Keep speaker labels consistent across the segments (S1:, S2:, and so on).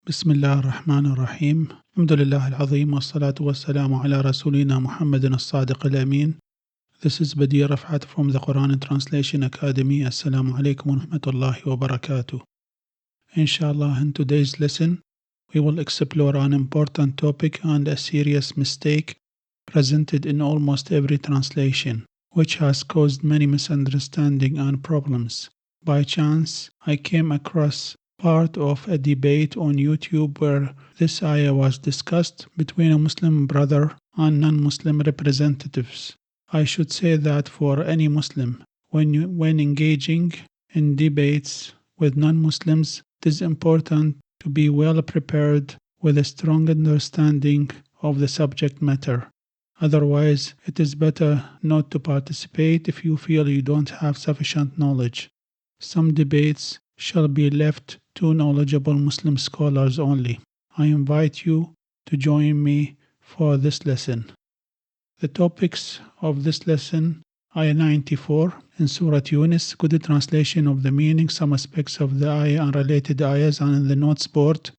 S1: بسم الله الرحمن الرحيم الحمد لله العظيم والصلاة والسلام على رسولنا محمد الصادق الأمين. This is Badir Rafat from the Quran Translation Academy. Assalamu alaikum wa rahmatullahi wa barakatuh. Inshallah, in today's lesson, we will explore an important topic and a serious mistake presented in almost every translation, which has caused many misunderstandings and problems. By chance, I came across part of a debate on YouTube where this ayah was discussed between a Muslim brother and non-Muslim representatives. I should say that for any Muslim, when engaging in debates with non-Muslims, it is important to be well prepared with a strong understanding of the subject matter. Otherwise, it is better not to participate if you feel you don't have sufficient knowledge. Some debates shall be left to knowledgeable Muslim scholars only. I invite you to join me for this lesson. The topics of this lesson: Ayah 94 in Surah Yunus, good translation of the meaning, some aspects of the ayah and related ayahs, and in the notes board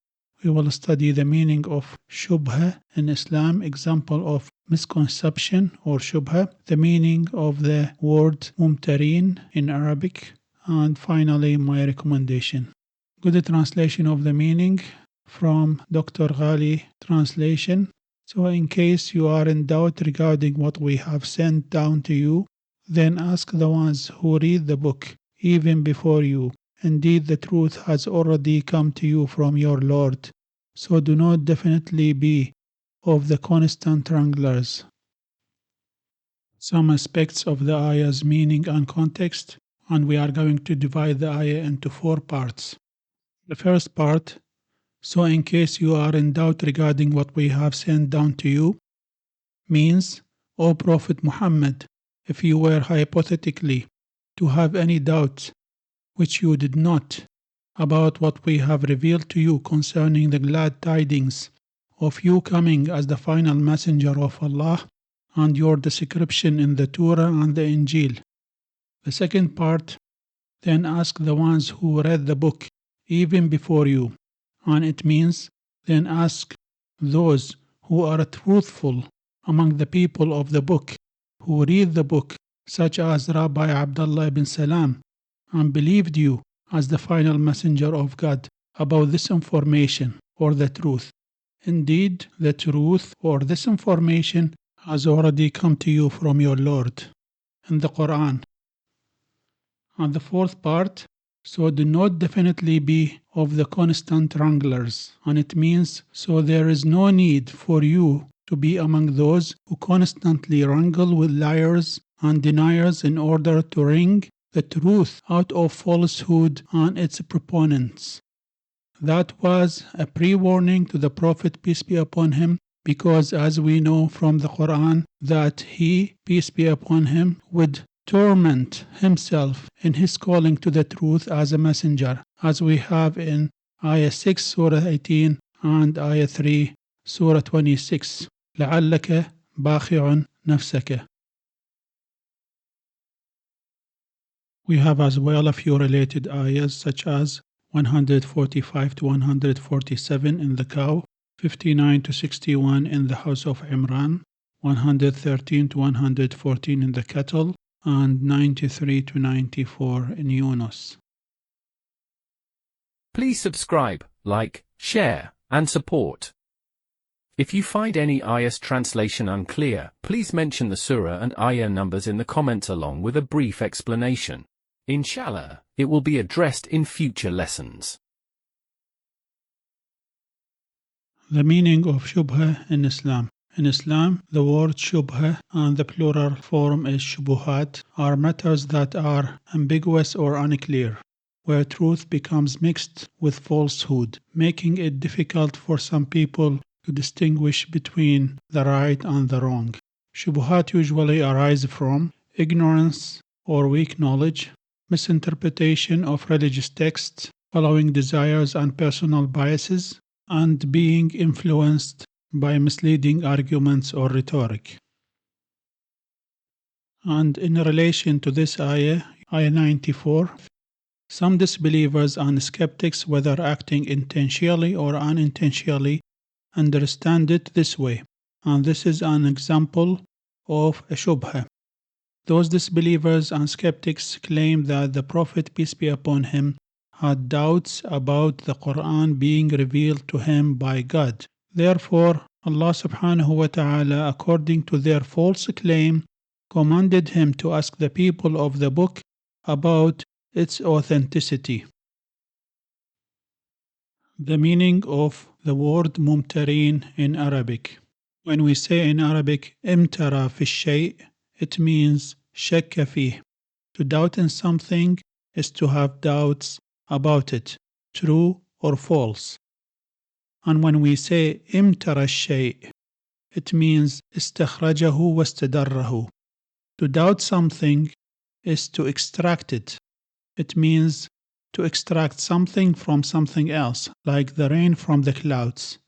S1: we will study the meaning of shubhah in Islam, example of misconception or shubhah, the meaning of the word mumtarin in Arabic, and finally my recommendation. Good translation of the meaning from Dr. Ghali translation. So in case you are in doubt regarding what we have sent down to you, then ask the ones who read the book even before you. Indeed, the truth has already come to you from your Lord. So do not definitely be of the constant wranglers. Some aspects of the ayah's meaning and context, and we are going to divide the ayah into 4 parts. The first part, so in case you are in doubt regarding what we have sent down to you, means, O Prophet Muhammad, if you were hypothetically to have any doubts, which you did not, about what we have revealed to you concerning the glad tidings of you coming as the final messenger of Allah and your description in the Torah and the Injil. The second part, then ask the ones who read the book even before you, and it means then ask those who are truthful among the people of the book, who read the book, such as Rabbi Abdullah ibn Salam, and believed you as the final messenger of God about this information or the truth. Indeed, the truth or this information has already come to you from your Lord in the Quran. And the fourth part, so do not definitely be of the constant wranglers, and it means so there is no need for you to be among those who constantly wrangle with liars and deniers in order to wring the truth out of falsehood and its proponents. That was a pre-warning to the Prophet, peace be upon him, because as we know from the Quran that he, peace be upon him, would torment himself in his calling to the truth as a messenger, as we have in Ayah 6, Surah 18, and Ayah 3, Surah 26. لَعَلَّكَ بَاخِعٌ نَفْسَكَ. We have as well a few related ayahs such as 145 to 147 in the cow, 59 to 61 in the house of Imran, 113 to 114 in the cattle, and 93 to 94 in Yunus.
S2: Please subscribe, like, share, and support. If you find any ayah's translation unclear, please mention the surah and ayah numbers in the comments along with a brief explanation. Inshallah, it will be addressed in future lessons.
S1: The meaning of shubhah in Islam. In Islam, the word shubhah and the plural form is shubuhat are matters that are ambiguous or unclear, where truth becomes mixed with falsehood, making it difficult for some people to distinguish between the right and the wrong. Shubuhat usually arise from ignorance or weak knowledge, misinterpretation of religious texts, following desires and personal biases, and being influenced by misleading arguments or rhetoric. And in relation to this ayah, ayah 94, Some disbelievers and skeptics, whether acting intentionally or unintentionally, understand it this way, and this is an example of a shubhah. Those disbelievers and skeptics claim that the Prophet, peace be upon him, had doubts about the Quran being revealed to him by God. Therefore, Allah subhanahu wa ta'ala, according to their false claim, commanded him to ask the people of the book about its authenticity. The meaning of the word mumtarin in Arabic. When we say in Arabic, imtara fi shay', it means shakka fih. To doubt in something is to have doubts about it, true or false. And when we say imtara shay', it means istakhrajahu wastadarrahu. To doubt something is to extract it. It means to extract something from something else, like the rain from the clouds,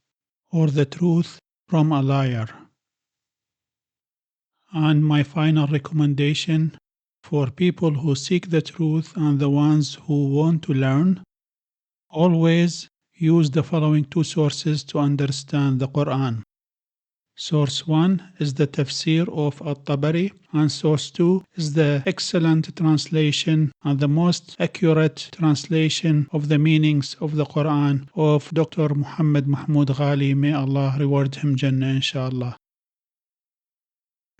S1: or the truth from a liar. And my final recommendation for people who seek the truth and the ones who want to learn, always use the following two sources to understand the Quran. Source 1 is the tafsir of At-Tabari, and source 2 is the excellent translation and the most accurate translation of the meanings of the Quran of Dr. Muhammad Mahmoud Ghali. May Allah reward him Jannah, inshallah.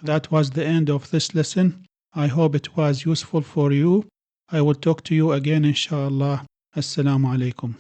S1: That was the end of this lesson. I hope it was useful for you. I will talk to you again, inshallah. Assalamu alaikum.